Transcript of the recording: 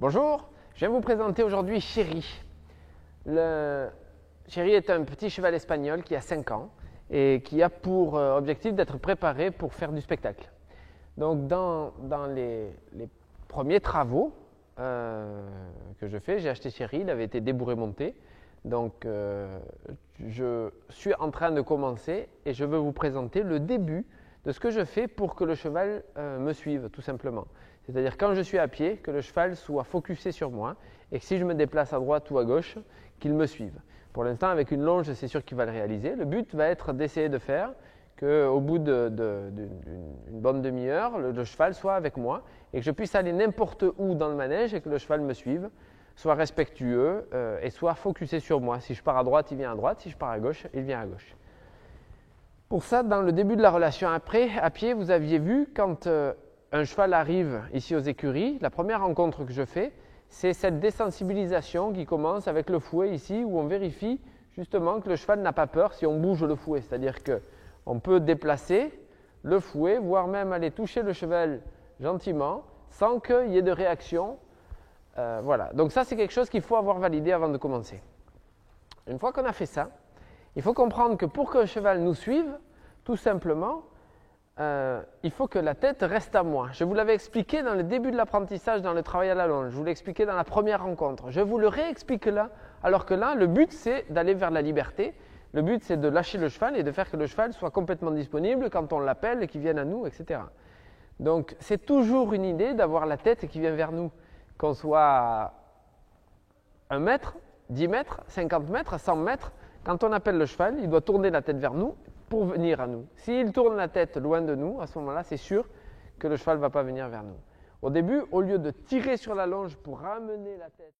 Bonjour, je viens vous présenter aujourd'hui Chéri. Chéri est un petit cheval espagnol qui a 5 ans et qui a pour objectif d'être préparé pour faire du spectacle. Donc dans les premiers travaux que je fais, j'ai acheté Chéri, il avait été débourré monté. Donc je suis en train de commencer et je veux vous présenter le début de ce que je fais pour que le cheval me suive tout simplement. C'est-à-dire quand je suis à pied, que le cheval soit focusé sur moi et que si je me déplace à droite ou à gauche, qu'il me suive. Pour l'instant, avec une longe, c'est sûr qu'il va le réaliser. Le but va être d'essayer de faire qu'au bout d'une bonne demi-heure, le cheval soit avec moi et que je puisse aller n'importe où dans le manège et que le cheval me suive, soit respectueux et soit focusé sur moi. Si je pars à droite, il vient à droite. Si je pars à gauche, il vient à gauche. Pour ça, dans le début de la relation à pied, vous aviez vu quand un cheval arrive ici aux écuries, la première rencontre que je fais, c'est cette désensibilisation qui commence avec le fouet ici, où on vérifie justement que le cheval n'a pas peur si on bouge le fouet. C'est-à-dire qu'on peut déplacer le fouet, voire même aller toucher le cheval gentiment, sans qu'il y ait de réaction. Voilà. Donc ça, c'est quelque chose qu'il faut avoir validé avant de commencer. Une fois qu'on a fait ça, il faut comprendre que pour qu'un cheval nous suive, tout simplement, il faut que la tête reste à moi. Je vous l'avais expliqué dans le début de l'apprentissage, dans le travail à la longe. Je vous l'ai expliqué dans la première rencontre. Je vous le réexplique là, alors que là, le but, c'est d'aller vers la liberté. Le but, c'est de lâcher le cheval et de faire que le cheval soit complètement disponible quand on l'appelle et qu'il vienne à nous, etc. Donc, c'est toujours une idée d'avoir la tête qui vient vers nous. Qu'on soit à 1 mètre, 10 mètres, 50 mètres, 100 mètres, quand on appelle le cheval, il doit tourner la tête vers nous pour venir à nous. S'il tourne la tête loin de nous, à ce moment-là, c'est sûr que le cheval ne va pas venir vers nous. Au début, au lieu de tirer sur la longe pour ramener la tête